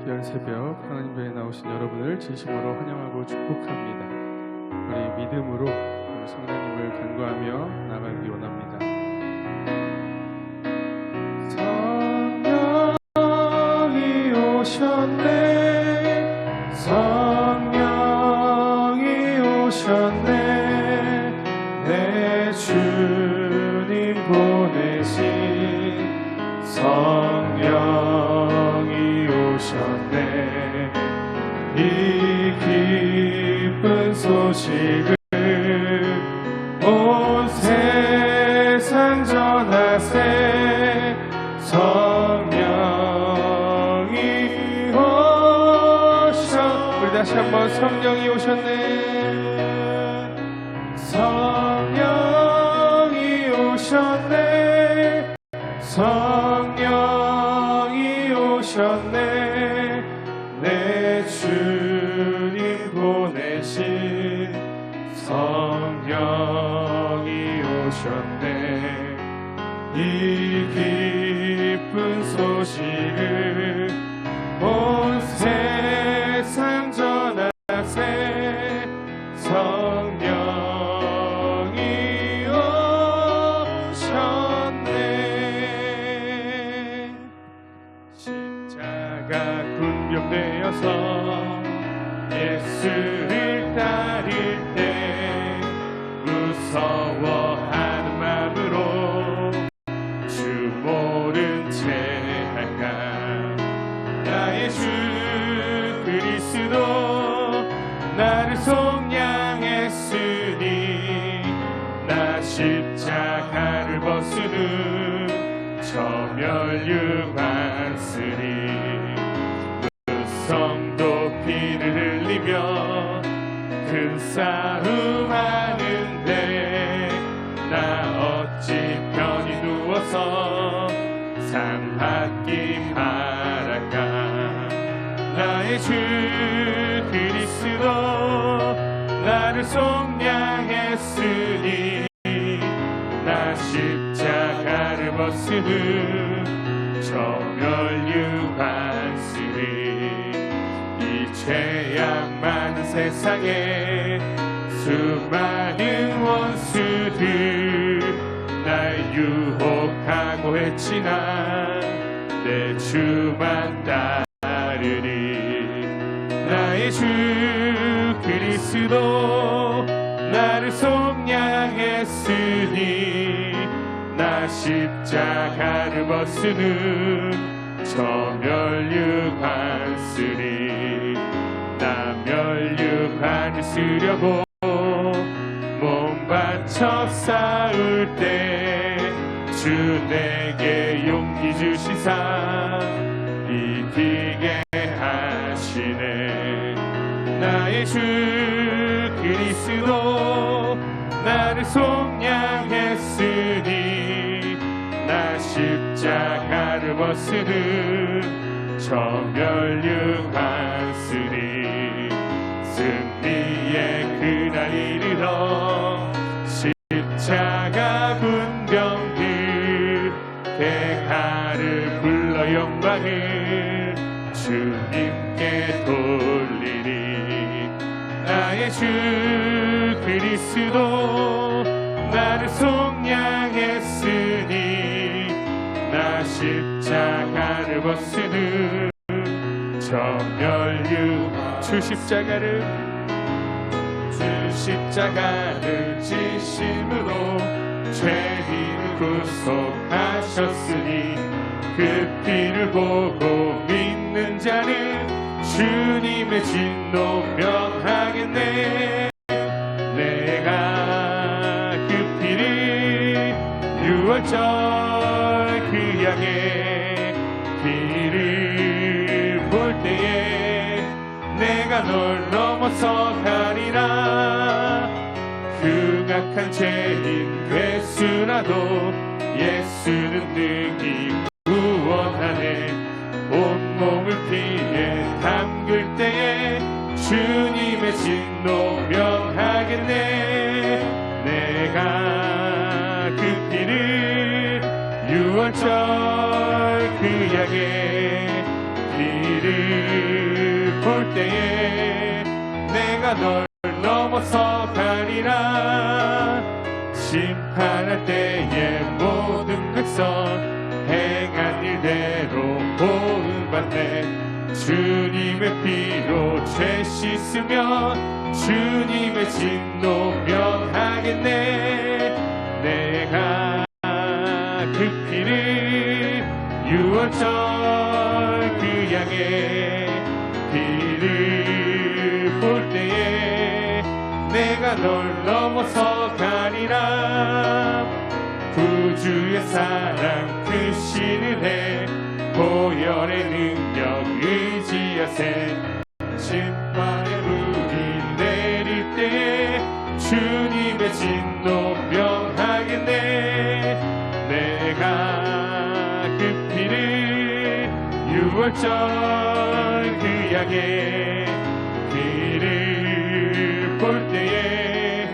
귀한 새벽 하나님 배에 나오신 여러분을 진심으로 환영하고 축복합니다. 우리 믿음으로 성령님을 간구하며 나가기 원합니다. 성령이 오셨네, 성령이 오셨네, 내 주님 보내신 성령이 오셨네. 이 기쁜 소식을 온 세상 전하세. 성령이 오셨. 우리 다시 한번 성령이 오셨네, 성령이 오셨네, 성령이 오셨네, 내 주님 보내신 성령이 오셨네. 이 기쁜 소식을 온 세상 전하세. 성령이 오셨네. 십자가 군병되어서 예수를 따를 때 무서워하는 마음으로 주 모른 채 할까. 나의 주 그리스도 나를 속량했으니 나 십자가를 벗으는 저 멸류관쓰리. 무성 높이를 흘리며 큰 싸움 하는데 나 어찌 편히 누워서 상받기 바랄까. 나의 주 그리스도 나를 속량했으니 나 십자가를 벗으는 저 멸류관쓰리. 이 죄악 많은 세상에 수많은 원수들 날 유혹하고 했지만 내 주만 따르리. 나의 주 그리스도 나를 속량했으니 나 십자가를 벗으는 저 멸류관쓰리. 나 멸류관을 쓰려고 몸 바쳐 싸울 때 주 내게 용기 주시사 이기게 하시네. 나의 주 그리스도 나를 속량했으니 나 십자가를 벗으는 저 멸류관쓰리. 승리의 그날 이르러 십자가 군병들 대가를 불러 영광을 주님께 돌리리. 나의 주 그리스도 나를 속량했으니 나 십자가를 벗으는 저 멸류. 주 십자가를 지심으로 죄인을 구속하셨으니 그 피를 보고 믿는 자는 주님의 진노 명하겠네. 내가 그 피를 유월절 그 양의 피를 볼 때에 내가 널 넘어서 가리라. 흉악한 죄인 괴수라도 예수는 능히 구원하네. 온몸을 피에 담글 때에 주님의 진노 명하겠네. 내가 그 피를 유월절 그 양의 비를 볼 때에 내가 널 넘어서 가리라. 심판할 때에 모든 백성 행한 일대로 보응받네. 주님의 피로 죄 씻으며 주님의 진노 명하겠네. 내가 그 피를 유월절 그 양의 비를 볼 때에 내가 널 넘어서 가리라. 구주의 사랑 크시는 해 보혈의 능력 의지하세. 심판의 불이 내릴 때에 주님의 진노 명하겠네. 내가 그 피를 유월절 그 양의 비를 볼 때에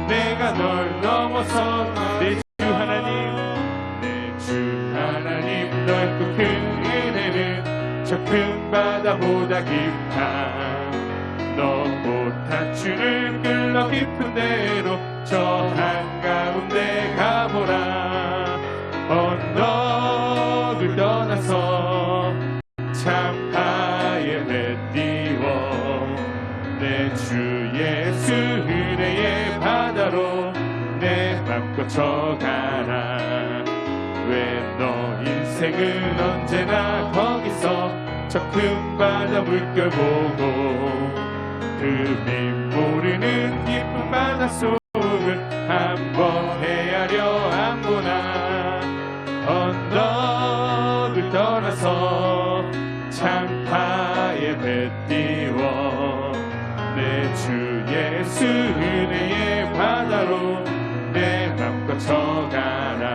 내가 널 넘어서 내 주 하나님, 내 주 하나님 넓고 큰 은혜는 저 큰 바다보다 깊다. 너 못한 주를 끌러 깊은 데로 저 한가운데 가보라. 언덕을 떠나서 참파의 배 띄워 내 주 예수 은혜의 바다로 내 맘 꽂혀가라. 왜 너 인생은 언제나 거기서 저 큰 바다 물결 보고 흠이 모르는 깊은 바닷속을 한번 헤아려 안 보나. 언덕을 떠나서 참파의 배 띄워 내 주 예수 은혜의 바다로 내 맘 꽂혀가라.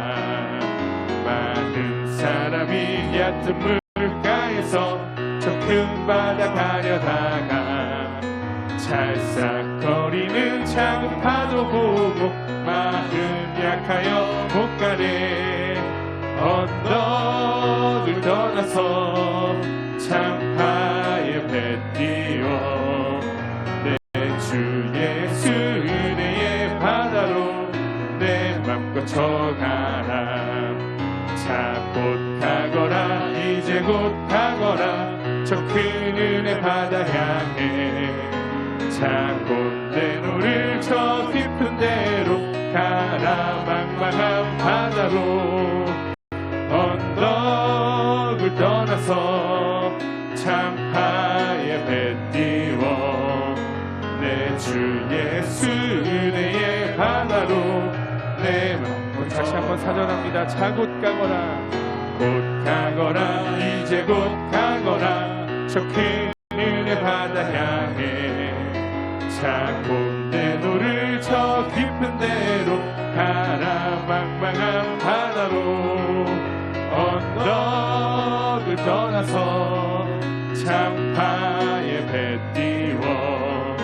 많은 사람이 얕은 물가에서 저 큰 바다 가려다가 찰싹거리는 작은 파도 보고 마음 약하여 못 가네. 언덕을 떠나서 참파의 배 띄워 내 주 예수 은혜의 바다로 내 맘 꽂혀가라. 자 곧 가거라 이제 곧 가거라 저 큰 은혜 바다 향해. 자 곧 내 노를 저 깊은 데로 가라. 망망한 바다로 언덕을 떠나서 참파의 배 띄워 내 주 예수 은혜의 바다로 내 맘. 다시 한번 사전합니다. 자 곧 가거라 곧 가거라 이제 곧 가거라 저 큰 은혜 바다 향해. 자 곧 내 노를 저 깊은 데로 가라. 망망한 바다로 언덕을 떠나서 참파의 배 띄워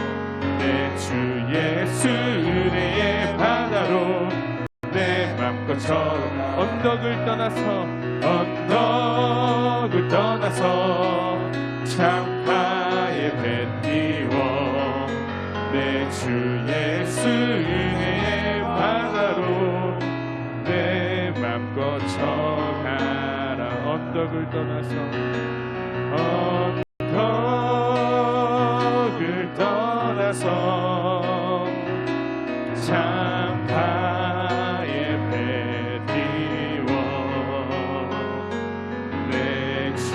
내 주 예수 은혜의 바다로 내 맘 꽂혀. 언덕을 떠나서 참파의 배 띄워 내 주 예수 은혜의 바다로 내 맘 꽂혀가라. 언덕을 떠나서 참파의 배 띄워 내 주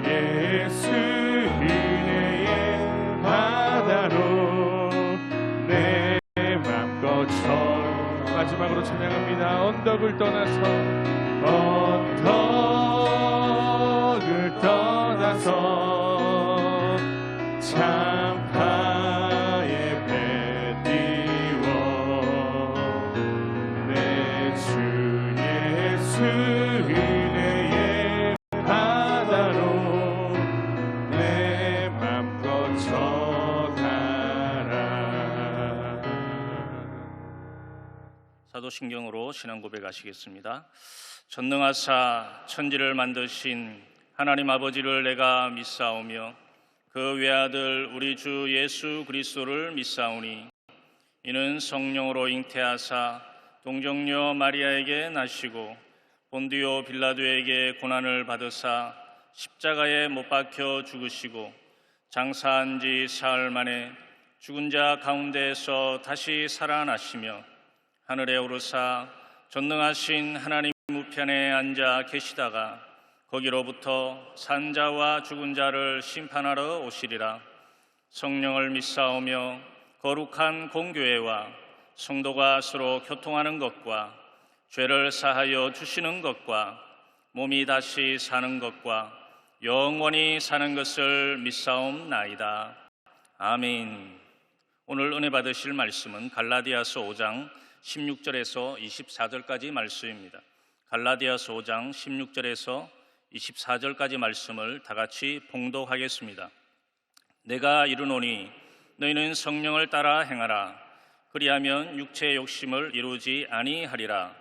예수 은혜의 바다로 내 맘 꽂혀. 마지막으로 찬양합니다. 언덕을 떠나서 참파의 배 띄워 내 주 예수 은혜의 바다로 내 맘 꽂혀가라. 사도신경으로 신앙 고백하시겠습니다. 전능하사 천지를 만드신 하나님 아버지를 내가 믿사오며 그 외아들 우리 주 예수 그리스도를 믿사오니 이는 성령으로 잉태하사 동정녀 마리아에게 나시고 본디오 빌라도에게 고난을 받으사 십자가에 못 박혀 죽으시고 장사한 지 사흘 만에 죽은 자 가운데에서 다시 살아나시며 하늘에 오르사 전능하신 하나님 우편에 앉아 계시다가 거기로부터 산자와 죽은 자를 심판하러 오시리라. 성령을 믿사오며 거룩한 공교회와 성도가 서로 교통하는 것과 죄를 사하여 주시는 것과 몸이 다시 사는 것과 영원히 사는 것을 믿사옵나이다. 아멘. 오늘 은혜 받으실 말씀은 갈라디아서 5장 16절에서 24절까지 말씀입니다. 갈라디아서 5장 16절에서 24절까지 말씀을 다 같이 봉독하겠습니다. 내가 이르노니 너희는 성령을 따라 행하라. 그리하면 육체의 욕심을 이루지 아니하리라.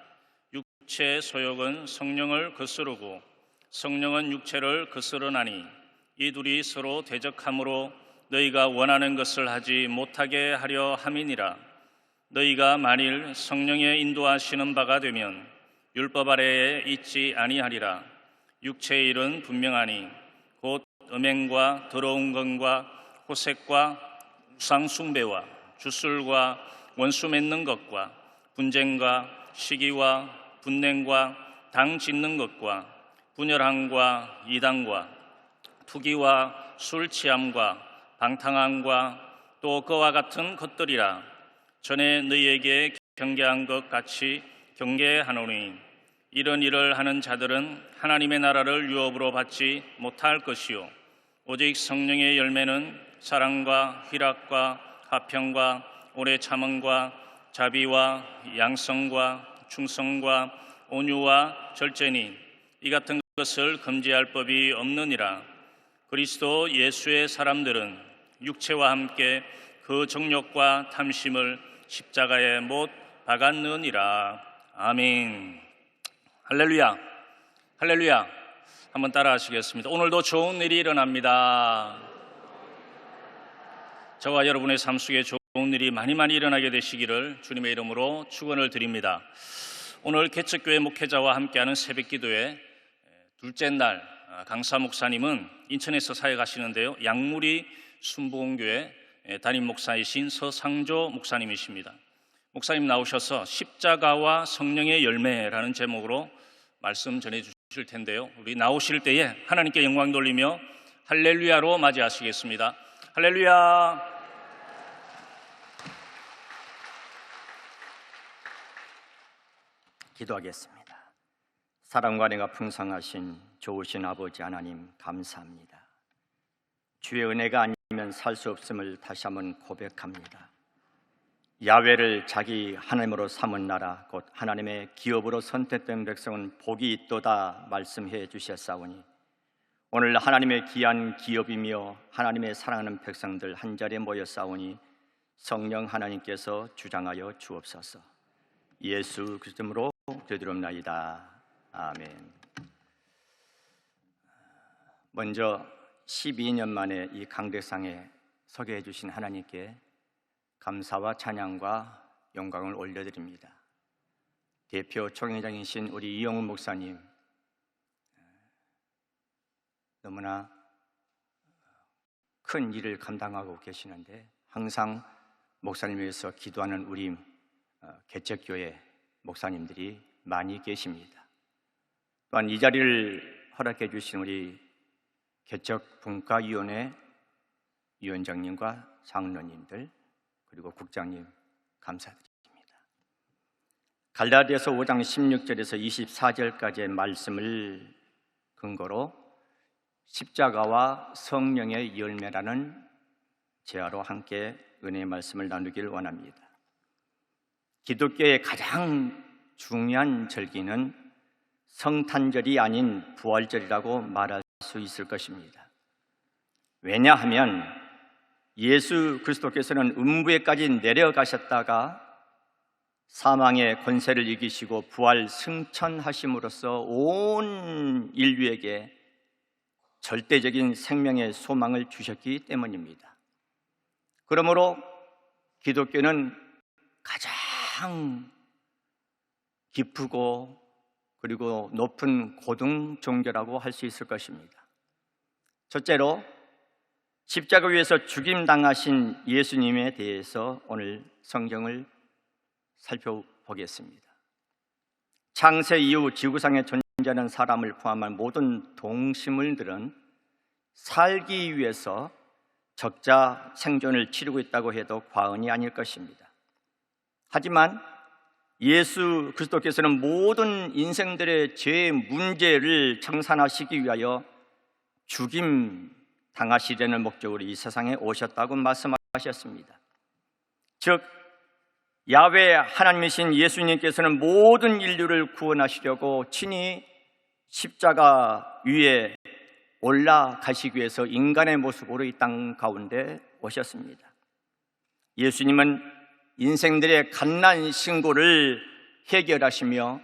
육체의 소욕은 성령을 거스르고 성령은 육체를 거스르나니 이 둘이 서로 대적함으로 너희가 원하는 것을 하지 못하게 하려 함이니라. 너희가 만일 성령의 인도하시는 바가 되면 율법 아래에 있지 아니하리라. 육체의 일은 분명하니 곧 음행과 더러운 건과 호색과 우상숭배와 주술과 원수 맺는 것과 분쟁과 시기와 분냉과 당 짓는 것과 분열함과 이단과 투기와 술 취함과 방탕함과 또 그와 같은 것들이라. 전에 너희에게 경계한 것 같이 경계하노니 이런 일을 하는 자들은 하나님의 나라를 유업으로 받지 못할 것이요 오직 성령의 열매는 사랑과 희락과 화평과 오래 참음과 자비와 양성과 충성과 온유와 절제니 이 같은 것을 금지할 법이 없느니라. 그리스도 예수의 사람들은 육체와 함께 그 정욕과 탐심을 십자가에 못 박았느니라. 아멘. 할렐루야. 할렐루야. 한번 따라 하시겠습니다. 오늘도 좋은 일이 일어납니다. 저와 여러분의 삶 속에 좋은 일이 많이 일어나게 되시기를 주님의 이름으로 축원을 드립니다. 오늘 개척교회 목회자와 함께하는 새벽기도회 둘째 날 강사 목사님은 인천에서 사역하시는데요, 양무리 순복음교회 담임 목사이신 서상조 목사님이십니다. 목사님 나오셔서 십자가와 성령의 열매라는 제목으로 말씀 전해 주실 텐데요, 우리 나오실 때에 하나님께 영광 돌리며 할렐루야로 맞이하시겠습니다. 할렐루야. 기도하겠습니다. 사랑과 은혜가 풍성하신 좋으신 아버지 하나님, 감사합니다. 주의 은혜가 아니면 살 수 없음을 다시 한번 고백합니다. 야훼를 자기 하나님으로 삼은 나라 곧 하나님의 기업으로 선택된 백성은 복이 있도다 말씀해 주셨사오니 오늘 하나님의 귀한 기업이며 하나님의 사랑하는 백성들 한자리에 모였사오니 성령 하나님께서 주장하여 주옵소서. 예수 그리스도로 기도드립나이다. 아멘. 먼저 12년 만에 이 강대상에 서게 해주신 하나님께 감사와 찬양과 영광을 올려드립니다. 대표 총회장이신 우리 이영훈 목사님, 너무나 큰 일을 감당하고 계시는데 항상 목사님을 위해서 기도하는 우리 개척교회 목사님들이 많이 계십니다. 또한 이 자리를 허락해 주신 우리 개척분과위원회 위원장님과 장로님들 그리고 국장님 감사드립니다. 갈라디아서 5장 16절에서 24절까지의 말씀을 근거로 십자가와 성령의 열매라는 제화로 함께 은혜의 말씀을 나누기를 원합니다. 기독교의 가장 중요한 절기는 성탄절이 아닌 부활절이라고 말할 수 있을 것입니다. 왜냐하면 예수 그리스도께서는 음부에까지 내려가셨다가 사망의 권세를 이기시고 부활 승천하심으로써 온 인류에게 절대적인 생명의 소망을 주셨기 때문입니다. 그러므로 기독교는 가장 깊고 그리고 높은 고등 종교라고 할 수 있을 것입니다. 첫째로 십자가 위에서 죽임당하신 예수님에 대해서 오늘 성경을 살펴보겠습니다. 창세 이후 지구상에 존재하는 사람을 포함한 모든 동식물들은 살기 위해서 적자 생존을 치르고 있다고 해도 과언이 아닐 것입니다. 하지만 예수 그리스도께서는 모든 인생들의 죄의 문제를 청산하시기 위하여 죽임 당하시려는 목적으로 이 세상에 오셨다고 말씀하셨습니다. 즉 야훼 하나님이신 예수님께서는 모든 인류를 구원하시려고 친히 십자가 위에 올라가시기 위해서 인간의 모습으로 이 땅 가운데 오셨습니다. 예수님은 인생들의 갓난 신고를 해결하시며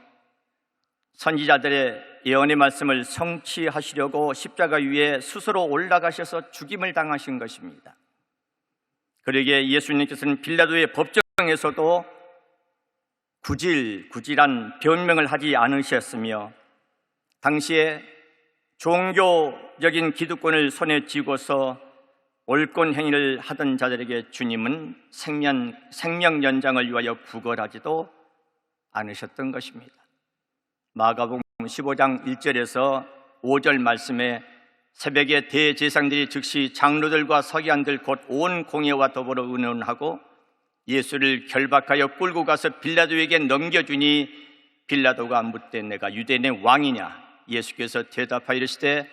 선지자들의 예언의 말씀을 성취하시려고 십자가 위에 스스로 올라가셔서 죽임을 당하신 것입니다. 그러기에 예수님께서는 빌라도의 법정에서도 구질한 변명을 하지 않으셨으며 당시에 종교적인 기득권을 손에 쥐고서 옳건 행위를 하던 자들에게 주님은 생명 연장을 위하여 구걸하지도 않으셨던 것입니다. 마가복음 15장 1절에서 5절 말씀에 새벽에 대제사장들이 즉시 장로들과 서기관들 곧 온 공회와 더불어 의논하고 예수를 결박하여 끌고 가서 빌라도에게 넘겨주니 빌라도가 묻되 내가 유대인의 왕이냐? 예수께서 대답하여 이르시되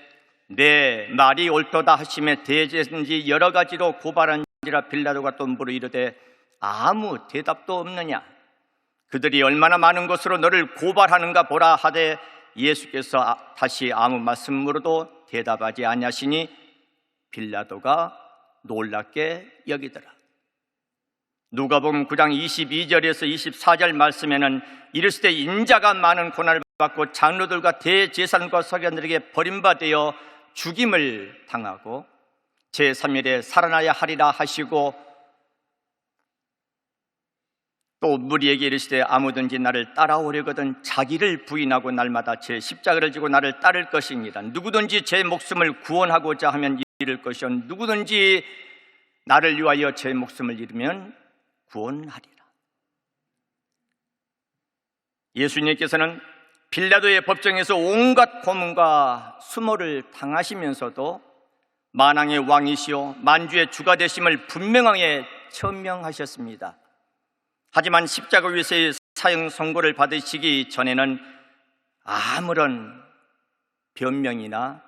내 말이 옳도다 하시매 대제사장들이 여러 가지로 고발한지라 빌라도가 또 물어 이르되 아무 대답도 없느냐? 그들이 얼마나 많은 것으로 너를 고발하는가 보라 하되 예수께서 다시 아무 말씀으로도 대답하지 아니하시니 빌라도가 놀랍게 여기더라. 누가복음 9장 22절에서 24절 말씀에는 이르시되 인자가 많은 고난을 받고 장로들과 대제사장과 서기관들에게 버림받아 죽임을 당하고 제3일에 살아나야 하리라 하시고 또 무리에게 이르시되 아무든지 나를 따라오려거든 자기를 부인하고 날마다 제 십자가를 지고 나를 따를 것이니라. 누구든지 제 목숨을 구원하고자 하면 잃을 것이요 누구든지 나를 위하여 제 목숨을 잃으면 구원하리라. 예수님께서는 빌라도의 법정에서 온갖 고문과 수모를 당하시면서도 만왕의 왕이시오 만주의 주가 되심을 분명하게 천명하셨습니다. 하지만 십자가 위에서의 사형 선고를 받으시기 전에는 아무런 변명이나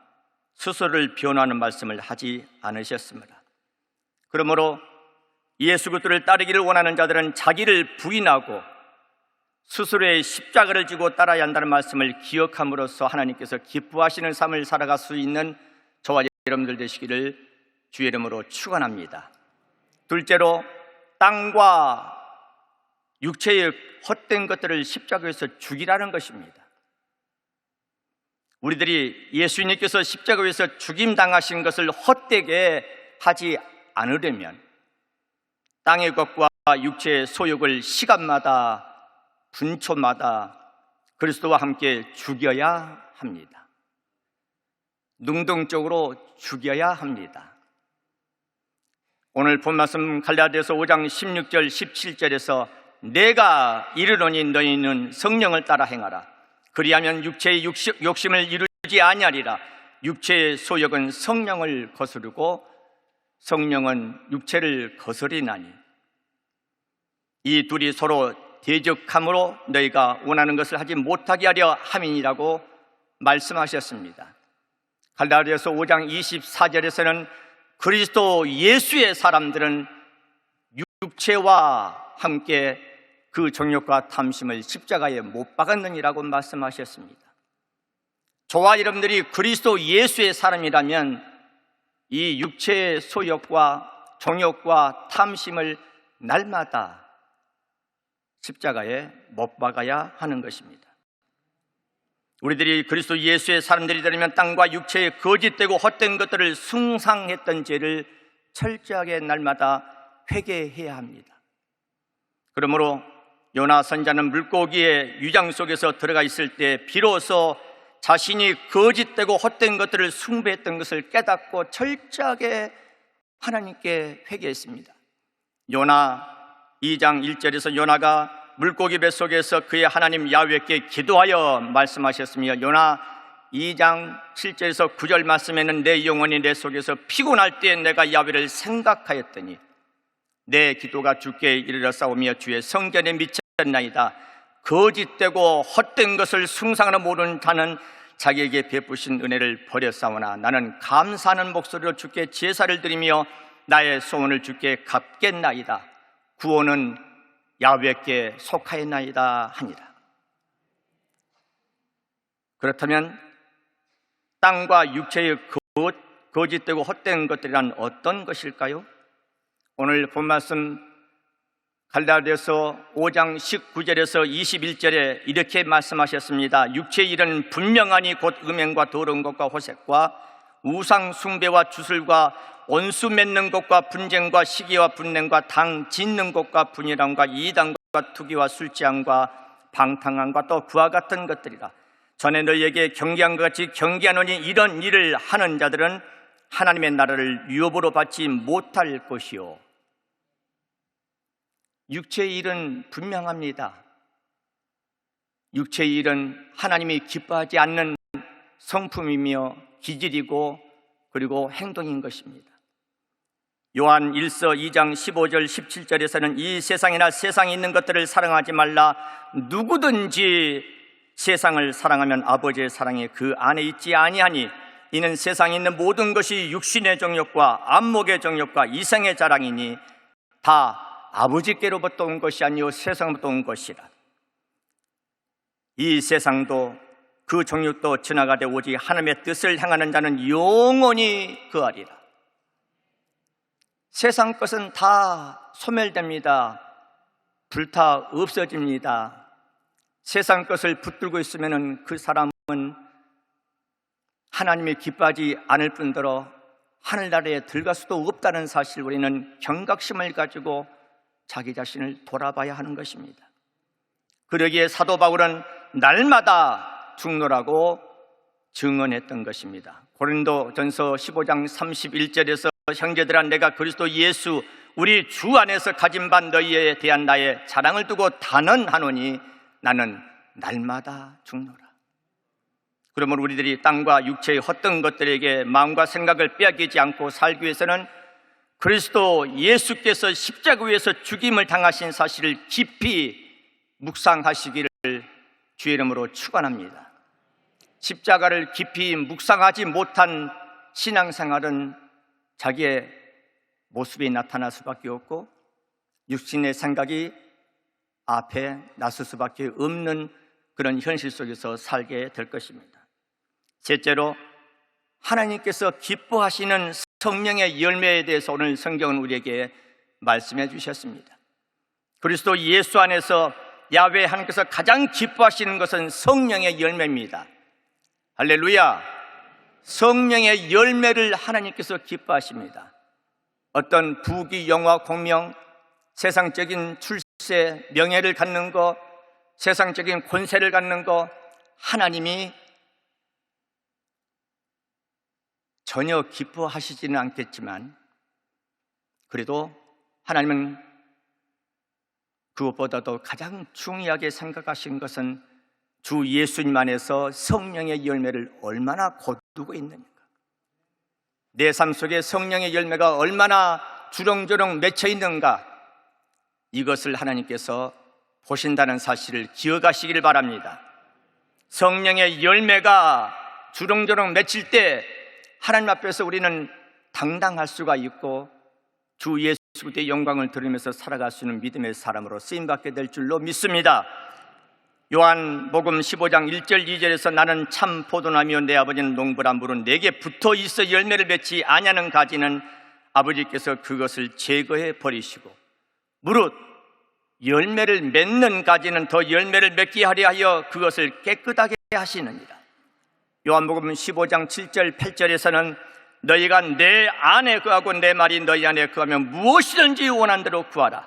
스스로를 변호하는 말씀을 하지 않으셨습니다. 그러므로 예수 그리스도를 따르기를 원하는 자들은 자기를 부인하고 스스로의 십자가를 지고 따라야 한다는 말씀을 기억함으로써 하나님께서 기뻐하시는 삶을 살아갈 수 있는 저와 여러분들 되시기를 주의 이름으로 축원합니다. 둘째로 땅과 육체의 헛된 것들을 십자가에서 죽이라는 것입니다. 우리들이 예수님께서 십자가에서 죽임당하신 것을 헛되게 하지 않으려면 땅의 것과 육체의 소욕을 시간마다 분초마다 그리스도와 함께 죽여야 합니다. 능동적으로 죽여야 합니다. 오늘 본 말씀 갈라디아서 5장 16절 17절에서 내가 이르노니 너희는 성령을 따라 행하라. 그리하면 육체의 욕심을 이루지 아니하리라. 육체의 소욕은 성령을 거스르고 성령은 육체를 거스리나니 이 둘이 서로 대적함으로 너희가 원하는 것을 하지 못하게 하려 함이니라고 말씀하셨습니다. 갈라디아서 5장 24절에서는 그리스도 예수의 사람들은 육체와 함께 그 정욕과 탐심을 십자가에 못 박았느니라고 말씀하셨습니다. 저와 여러분들이 그리스도 예수의 사람이라면 이 육체의 소욕과 정욕과 탐심을 날마다 십자가에 못 박아야 하는 것입니다. 우리들이 그리스도 예수의 사람들이 되려면 땅과 육체의 거짓되고 헛된 것들을 숭상했던 죄를 철저하게 날마다 회개해야 합니다. 그러므로 요나 선지자는 물고기의 위장 속에서 들어가 있을 때 비로소 자신이 거짓되고 헛된 것들을 숭배했던 것을 깨닫고 철저하게 하나님께 회개했습니다. 요나 2장 1절에서 요나가 물고기 뱃속에서 그의 하나님 야훼께 기도하여 말씀하셨으며, 요나 2장 7절에서 9절 말씀에는 내 영혼이 내 속에서 피곤할 때 내가 야훼를 생각하였더니 내 기도가 주께 이르렀사오며 주의 성전에 미쳤나이다. 거짓되고 헛된 것을 숭상하는 모든 자는 자기에게 베푸신 은혜를 버렸사오나 나는 감사하는 목소리로 주께 제사를 드리며 나의 소원을 주께 갚겠나이다. 구원은 야훼께 속하였나이다 하니라. 그렇다면 땅과 육체의 거짓되고 헛된 것들이란 어떤 것일까요? 오늘 본 말씀 갈라디아서 5장 19절에서 21절에 이렇게 말씀하셨습니다. 육체의 일은 분명하니 곧 음행과 더러운 것과 호색과 우상 숭배와 주술과 원수 맺는 것과 분쟁과 시기와 분냄과 당 짓는 것과 분이람과 이단과 투기와 술취함과 방탕함과 또 그와 같은 것들이라. 전에 너희에게 경계한 것 같이 경계하노니 이런 일을 하는 자들은 하나님의 나라를 유업으로 받지 못할 것이요. 육체의 일은 분명합니다. 육체의 일은 하나님이 기뻐하지 않는 성품이며 기질이고 그리고 행동인 것입니다. 요한 1서 2장 15절 17절에서는 이 세상이나 세상에 있는 것들을 사랑하지 말라. 누구든지 세상을 사랑하면 아버지의 사랑이 그 안에 있지 아니하니 이는 세상에 있는 모든 것이 육신의 정욕과 안목의 정욕과 이생의 자랑이니 다 아버지께로부터 온 것이 아니요 세상부터 온 것이라. 이 세상도 그 정욕도 지나가되 오직 하나님의 뜻을 행하는 자는 영원히 거하리라. 세상 것은 다 소멸됩니다. 불타 없어집니다. 세상 것을 붙들고 있으면 그 사람은 하나님이 기뻐하지 않을 뿐더러 하늘나라에 들어갈 수도 없다는 사실을 우리는 경각심을 가지고 자기 자신을 돌아봐야 하는 것입니다. 그러기에 사도 바울은 날마다 죽노라고 증언했던 것입니다. 고린도전서 15장 31절에서 형제들아 내가 그리스도 예수 우리 주 안에서 가진 바 너희에 대한 나의 자랑을 두고 단언하노니 나는 날마다 죽노라. 그러므로 우리들이 땅과 육체의 헛된 것들에게 마음과 생각을 빼앗기지 않고 살기 위해서는 그리스도 예수께서 십자가 위에서 죽임을 당하신 사실을 깊이 묵상하시기를 주의 이름으로 축원합니다. 십자가를 깊이 묵상하지 못한 신앙생활은 자기의 모습이 나타날 수밖에 없고 육신의 생각이 앞에 나설 수밖에 없는 그런 현실 속에서 살게 될 것입니다. 셋째로 하나님께서 기뻐하시는 성령의 열매에 대해서 오늘 성경은 우리에게 말씀해 주셨습니다. 그리스도 예수 안에서 야훼 하나님께서 가장 기뻐하시는 것은 성령의 열매입니다. 할렐루야! 성령의 열매를 하나님께서 기뻐하십니다. 어떤 부귀, 영화, 공명, 세상적인 출세, 명예를 갖는 것, 세상적인 권세를 갖는 것, 하나님이 전혀 기뻐하시지는 않겠지만 그래도 하나님은 그것보다도 가장 중요하게 생각하신 것은 주 예수님 안에서 성령의 열매를 얼마나 거두고 있느냐, 내 삶 속에 성령의 열매가 얼마나 주렁주렁 맺혀 있는가, 이것을 하나님께서 보신다는 사실을 기억하시기를 바랍니다. 성령의 열매가 주렁주렁 맺힐 때 하나님 앞에서 우리는 당당할 수가 있고 주 예수 그리스도의 영광을 들으면서 살아갈 수 있는 믿음의 사람으로 쓰임받게 될 줄로 믿습니다. 요한복음 15장 1절 2절에서 나는 참 포도나무요 내 아버지는 농부라. 물은 내게 붙어 있어 열매를 맺지 아니하는 가지는 아버지께서 그것을 제거해 버리시고 무릇 열매를 맺는 가지는 더 열매를 맺게 하려 하여 그것을 깨끗하게 하시느니라. 요한복음 15장 7절 8절에서는 너희가 내 안에 거하고 내 말이 너희 안에 거하면 무엇이든지 원한 대로 구하라.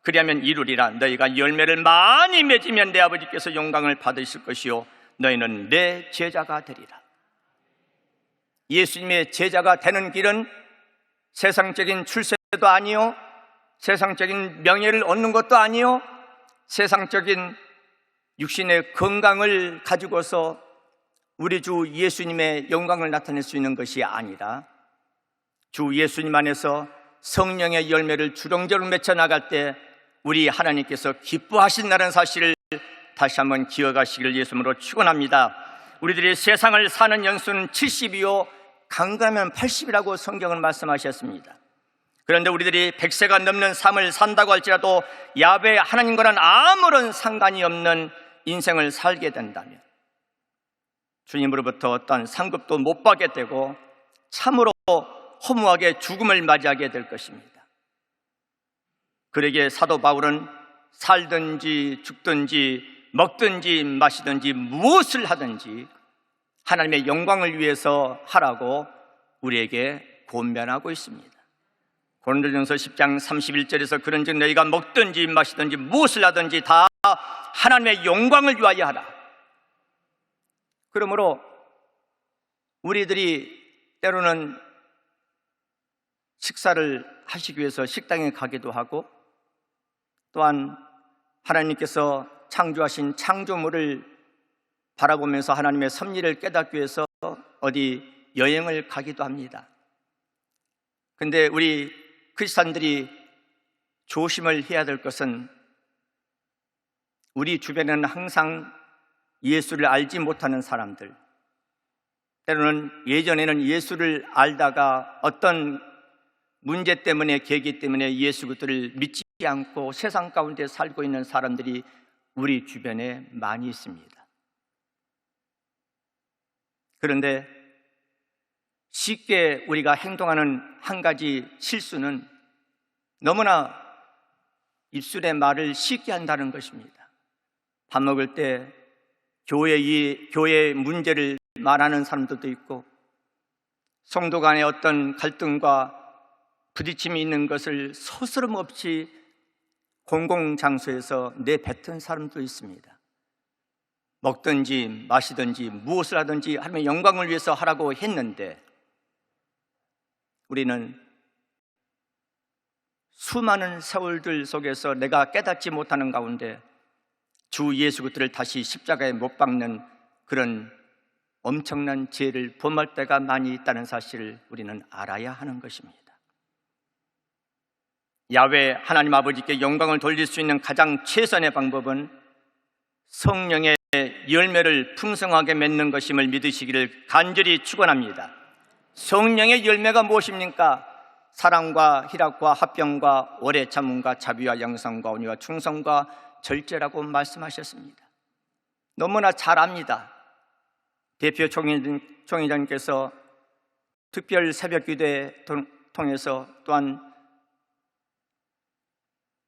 그리하면 이루리라. 너희가 열매를 많이 맺으면 내 아버지께서 영광을 받으실 것이요 너희는 내 제자가 되리라. 예수님의 제자가 되는 길은 세상적인 출세도 아니요, 세상적인 명예를 얻는 것도 아니요, 세상적인 육신의 건강을 가지고서 우리 주 예수님의 영광을 나타낼 수 있는 것이 아니라 주 예수님 안에서 성령의 열매를 주렁주렁 맺혀 나갈 때 우리 하나님께서 기뻐하신다는 사실을 다시 한번 기억하시길 예수님으로 축원합니다. 우리들이 세상을 사는 연수는 70이요 강건하면 80이라고 성경은 말씀하셨습니다. 그런데 우리들이 100세가 넘는 삶을 산다고 할지라도 야훼 하나님과는 아무런 상관이 없는 인생을 살게 된다면 주님으로부터 어떤 상급도 못 받게 되고 참으로 허무하게 죽음을 맞이하게 될 것입니다. 그러기에 사도 바울은 살든지 죽든지 먹든지 마시든지 무엇을 하든지 하나님의 영광을 위해서 하라고 우리에게 권면하고 있습니다. 고린도전서 10장 31절에서 그런즉 너희가 먹든지 마시든지 무엇을 하든지 다 하나님의 영광을 위하여 하라. 그러므로 우리들이 때로는 식사를 하시기 위해서 식당에 가기도 하고 또한 하나님께서 창조하신 창조물을 바라보면서 하나님의 섭리를 깨닫기 위해서 어디 여행을 가기도 합니다. 그런데 우리 크리스찬들이 조심을 해야 될 것은 우리 주변에는 항상 예수를 알지 못하는 사람들, 때로는 예전에는 예수를 알다가 어떤 문제 때문에 계기 때문에 예수 그리스도를 믿지 않고 세상 가운데 살고 있는 사람들이 우리 주변에 많이 있습니다. 그런데 쉽게 우리가 행동하는 한 가지 실수는 너무나 입술의 말을 쉽게 한다는 것입니다. 밥 먹을 때 교회의 문제를 말하는 사람들도 있고 성도 간의 어떤 갈등과 부딪힘이 있는 것을 서스럼 없이 공공장소에서 내뱉은 사람도 있습니다. 먹든지 마시든지 무엇을 하든지 하나님의 영광을 위해서 하라고 했는데 우리는 수많은 세월들 속에서 내가 깨닫지 못하는 가운데 주 예수 그리스도를 다시 십자가에 못 박는 그런 엄청난 죄를 범할 때가 많이 있다는 사실을 우리는 알아야 하는 것입니다. 야훼 하나님 아버지께 영광을 돌릴 수 있는 가장 최선의 방법은 성령의 열매를 풍성하게 맺는 것임을 믿으시기를 간절히 축원합니다. 성령의 열매가 무엇입니까? 사랑과 희락과 화평과 오래 참음과 자비와 양성과 온유와 충성과 절제라고 말씀하셨습니다. 너무나 잘 압니다. 대표 총회장님께서 특별 새벽 기도회 통해서 또한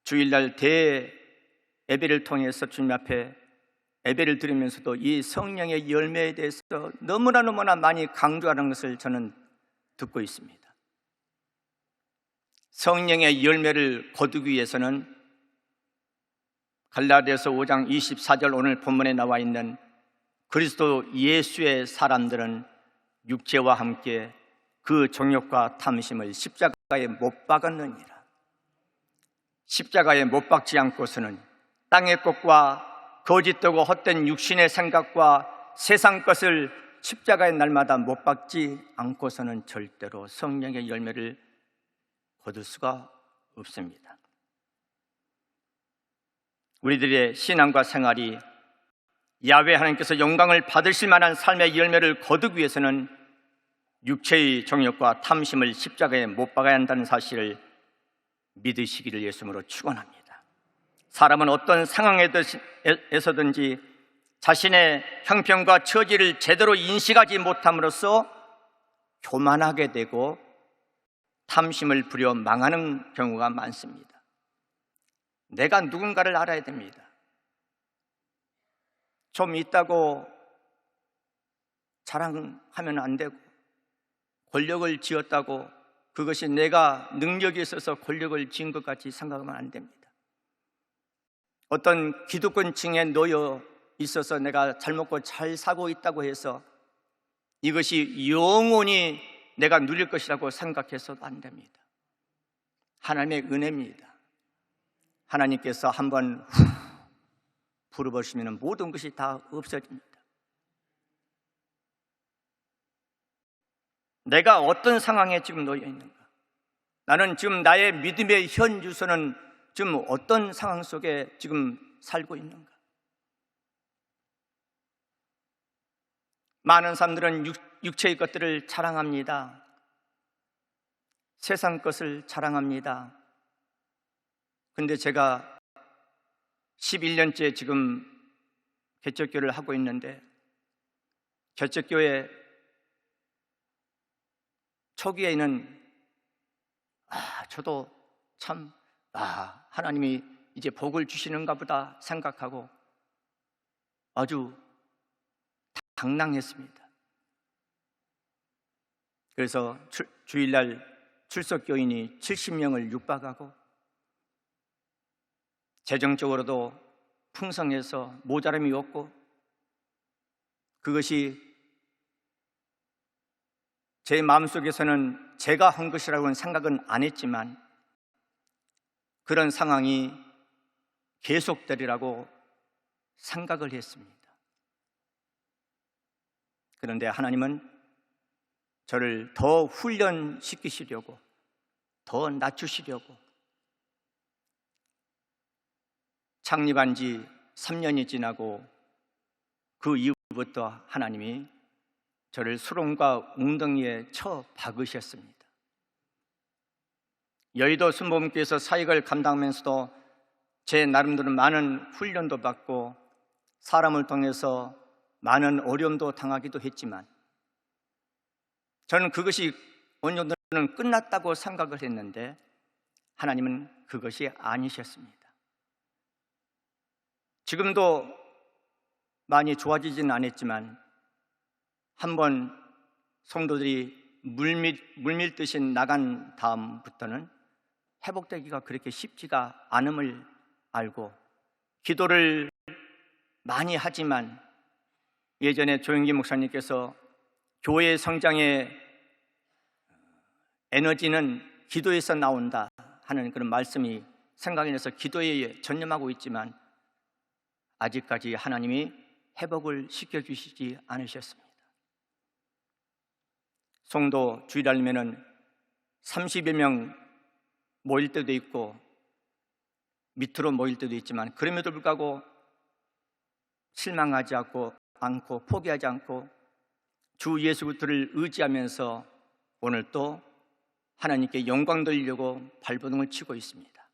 주일날 대예배를 통해서 주님 앞에 예배를 드리면서도 이 성령의 열매에 대해서 너무나 많이 강조하는 것을 저는 듣고 있습니다. 성령의 열매를 거두기 위해서는 갈라디아서 5장 24절 오늘 본문에 나와 있는 그리스도 예수의 사람들은 육체와 함께 그 정욕과 탐심을 십자가에 못 박았느니라. 십자가에 못 박지 않고서는 땅의 것과 거짓되고 헛된 육신의 생각과 세상 것을 십자가의 날마다 못 박지 않고서는 절대로 성령의 열매를 거둘 수가 없습니다. 우리들의 신앙과 생활이 야훼 하나님께서 영광을 받으실 만한 삶의 열매를 거두기 위해서는 육체의 정욕과 탐심을 십자가에 못 박아야 한다는 사실을 믿으시기를 예수님으로 축원합니다. 사람은 어떤 상황에서든지 자신의 형편과 처지를 제대로 인식하지 못함으로써 교만하게 되고 탐심을 부려 망하는 경우가 많습니다. 내가 누군가를 알아야 됩니다. 좀 있다고 자랑하면 안 되고, 권력을 쥐었다고 그것이 내가 능력이 있어서 권력을 쥔 것 같이 생각하면 안 됩니다. 어떤 기득권층에 놓여 있어서 내가 잘 먹고 잘 사고 있다고 해서 이것이 영원히 내가 누릴 것이라고 생각해서도 안 됩니다. 하나님의 은혜입니다. 하나님께서 한번 불어보시면 모든 것이 다 없어집니다. 내가 어떤 상황에 지금 놓여 있는가? 나는 지금 나의 믿음의 현 주소는 지금 어떤 상황 속에 지금 살고 있는가? 많은 사람들은 육체의 것들을 자랑합니다. 세상 것을 자랑합니다. 근데 제가 11년째 지금 개척교회를 하고 있는데, 개척교회 초기에는 저도 참 하나님이 이제 복을 주시는가 보다 생각하고 아주 당당했습니다. 그래서 주일날 출석교인이 70명을 육박하고 재정적으로도 풍성해서 모자람이 없고, 그것이 제 마음속에서는 제가 한 것이라고는 생각은 안 했지만 그런 상황이 계속되리라고 생각을 했습니다. 그런데 하나님은 저를 더 훈련시키시려고, 더 낮추시려고 창립한 지 3년이 지나고 그 이후부터 하나님이 저를 수렁과 웅덩이에 쳐 박으셨습니다. 여의도 순복음교회에서 사역을 감당하면서도 제 나름대로 많은 훈련도 받고 사람을 통해서 많은 어려움도 당하기도 했지만 저는 그것이 어느 정도는 끝났다고 생각을 했는데 하나님은 그것이 아니셨습니다. 지금도 많이 좋아지지는 않았지만 한번 성도들이 물밀듯이 나간 다음부터는 회복되기가 그렇게 쉽지가 않음을 알고 기도를 많이 하지만, 예전에 조영기 목사님께서 교회 성장의 에너지는 기도에서 나온다 하는 그런 말씀이 생각이 나서 기도에 전념하고 있지만 아직까지 하나님이 회복을 시켜주시지 않으셨습니다. 성도 주일날이면은 30여 명 모일 때도 있고 밑으로 모일 때도 있지만 그럼에도 불구하고 실망하지 않고 포기하지 않고 주 예수 그리스도를 의지하면서 오늘 또 하나님께 영광 돌리려고 발버둥을 치고 있습니다.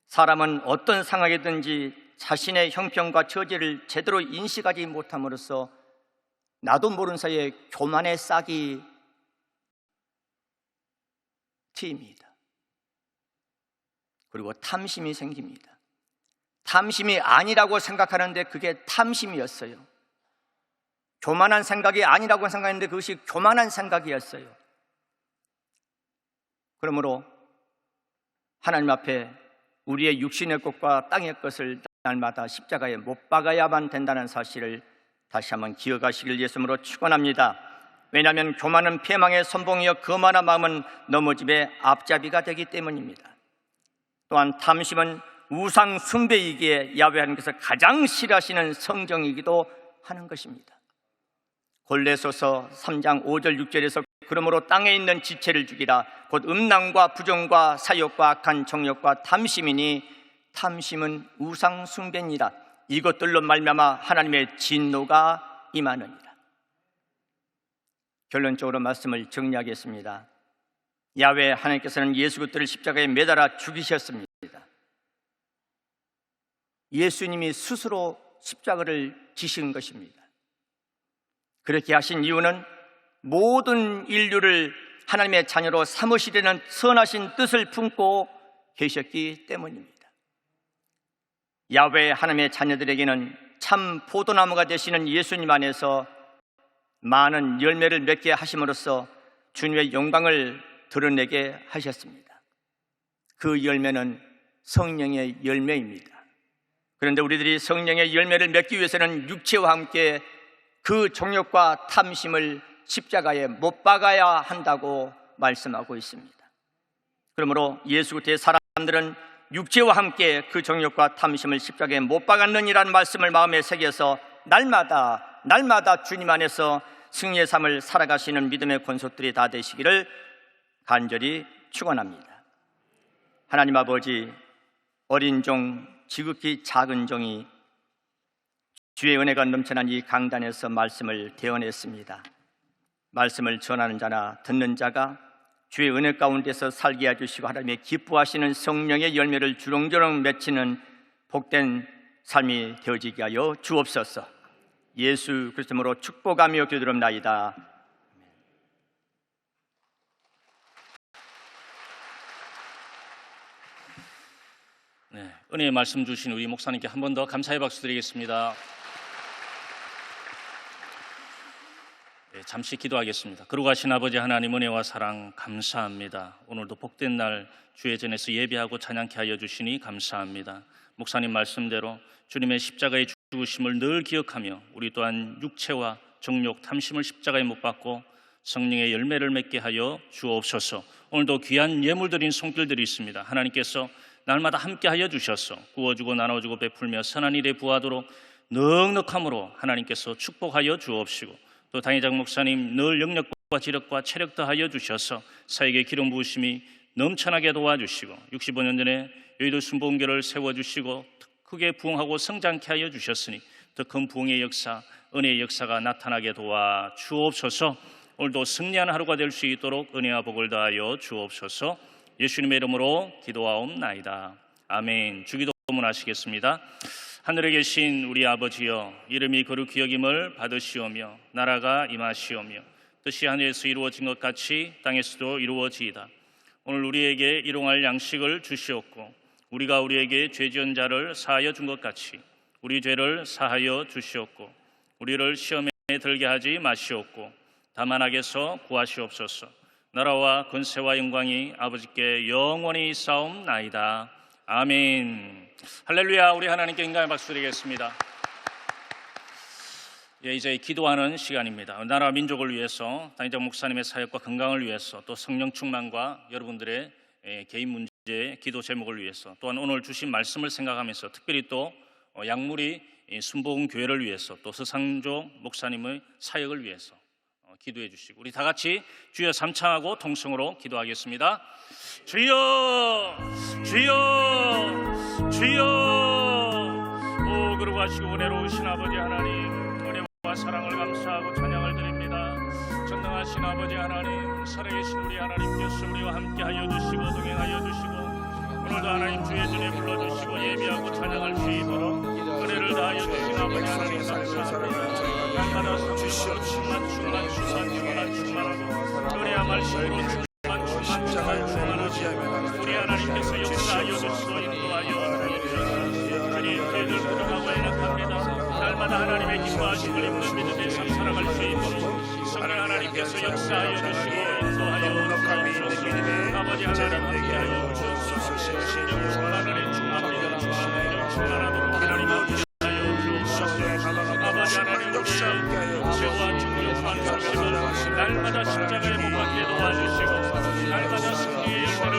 사람은 어떤 상황이든지 자신의 형편과 처지를 제대로 인식하지 못함으로써 나도 모르는 사이에 교만의 싹이 트입니다. 그리고 탐심이 생깁니다. 탐심이 아니라고 생각하는데 그게 탐심이었어요. 교만한 생각이 아니라고 생각했는데 그것이 교만한 생각이었어요. 그러므로 하나님 앞에 우리의 육신의 것과 땅의 것을 날마다 십자가에 못 박아야만 된다는 사실을 다시 한번 기억하시길 예수님으로 축원합니다. 왜냐하면 교만은 패망의 선봉이여 거만한 마음은 넘어짐의 앞잡이가 되기 때문입니다. 또한 탐심은 우상 숭배이기에 야훼 하나님께서 가장 싫어하시는 성정이기도 하는 것입니다. 골레소서 3장 5절 6절에서 그러므로 땅에 있는 지체를 죽이라 곧 음란과 부정과 사욕과 악한 정욕과 탐심이니 탐심은 우상 숭배니라. 이것들로 말미암아 하나님의 진노가 임하느니라. 결론적으로 말씀을 정리하겠습니다. 야훼 하나님께서는 예수 그리스도를 십자가에 매달아 죽이셨습니다. 예수님이 스스로 십자가를 지신 것입니다. 그렇게 하신 이유는 모든 인류를 하나님의 자녀로 삼으시려는 선하신 뜻을 품고 계셨기 때문입니다. 야훼 하나님의 자녀들에게는 참 포도나무가 되시는 예수님 안에서 많은 열매를 맺게 하심으로써 주님의 영광을 드러내게 하셨습니다. 그 열매는 성령의 열매입니다. 그런데 우리들이 성령의 열매를 맺기 위해서는 육체와 함께 그 정욕과 탐심을 십자가에 못 박아야 한다고 말씀하고 있습니다. 그러므로 예수 그리스도의 사람들은 육체와 함께 그 정욕과 탐심을 십자가에 못 박았느니라는 말씀을 마음에 새겨서 날마다 주님 안에서 승리의 삶을 살아가시는 믿음의 권속들이 다 되시기를 간절히 축원합니다. 하나님 아버지, 어린 종, 지극히 작은 종이 주의 은혜가 넘쳐난 이 강단에서 말씀을 대언했습니다. 말씀을 전하는 자나 듣는 자가 주의 은혜 가운데서 살게 해주시고 하나님의 기뻐하시는 성령의 열매를 주렁주렁 맺히는 복된 삶이 되어지게 하여 주옵소서. 예수 그리스도 이름으로 축복하며 기도드립나이다. 네, 은혜의 말씀 주신 우리 목사님께 한 번 더 감사의 박수 드리겠습니다. 네, 잠시 기도하겠습니다. 거룩하신 아버지 하나님, 은혜와 사랑 감사합니다. 오늘도 복된 날 주의 전에서 예배하고 찬양케 하여 주시니 감사합니다. 목사님 말씀대로 주님의 십자가의 죽으심을 늘 기억하며 우리 또한 육체와 정욕, 탐심을 십자가에 못 박고 성령의 열매를 맺게 하여 주옵소서. 오늘도 귀한 예물 드린 손길들이 있습니다. 하나님께서 날마다 함께하여 주셔서 구워주고 나눠주고 베풀며 선한 일에 부하도록 넉넉함으로 하나님께서 축복하여 주옵시고, 또 당회장 목사님 늘 영력과 지력과 체력 더하여 주셔서 사역의 기름 부으심이 넘쳐나게 도와주시고 65년 전에 여의도 순복음교를 세워주시고 크게 부흥하고 성장케 하여 주셨으니 더 큰 부흥의 역사, 은혜의 역사가 나타나게 도와 주옵소서. 오늘도 승리하는 하루가 될 수 있도록 은혜와 복을 다하여 주옵소서. 예수님의 이름으로 기도하옵나이다. 아멘. 주기도문 하시겠습니다. 하늘에 계신 우리 아버지여, 이름이 거룩히 여김을 받으시오며 나라가 임하시오며 뜻이 하늘에서 이루어진 것 같이 땅에서도 이루어지이다. 오늘 우리에게 일용할 양식을 주시옵고 우리가 우리에게 죄 지은 자를 사하여 준 것 같이 우리 죄를 사하여 주시옵고 우리를 시험에 들게 하지 마시옵고 다만 악에서 구하시옵소서. 나라와 권세와 영광이 아버지께 영원히 있사옵나이다. 아멘. 할렐루야. 우리 하나님께 인간의 박수 드리겠습니다. 이제 기도하는 시간입니다. 나라 민족을 위해서, 당회장 목사님의 사역과 건강을 위해서, 또 성령 충만과 여러분들의 개인 문제, 기도 제목을 위해서, 또한 오늘 주신 말씀을 생각하면서 특별히 또 양무리 순복음 교회를 위해서, 또 서상조 목사님의 사역을 위해서 기도해 주시고, 우리 다 같이 주여 삼창하고 통성으로 기도하겠습니다. 주여, 주여, 주여. 오, 거룩하시고 은혜로우신 아버지 하나님, 은혜와 사랑을 감사하고 찬양을 드립니다. 전능하신 아버지 하나님, 살아계신 우리 하나님께서 우리와 함께하여 주시고 동행하여 주시고 오늘도 하나님 주의 전에 불러주시고 예배하고 찬양할 수 있도록 은혜를 다하여 주신 아버지 하나님 감사합니다. 날마다 성령으로 충만하고 은혜와 말씀으로 충만하고 우리 하나님께서 역사하여 주시고 인도하여 주시옵소서. 주님, 저희들 부족하고 연약합니다. 날마다 하나님의 기뻐하심을 입는 믿음의 삶 살아갈 수 있도록 성령 하나님께서 역사하여 주시고 인도하여 주시옵소서. 아버지 하나님 함께하여 주옵소서. 신령 충만하는 충만합니다. 신령 충만하도록 하나님 함께하여 주옵소서. 아버지 하나님 우리의 죄와 정욕과 탐심을 날마다 십자가에 못 박게 도와주시고 날마다 승리의 열매를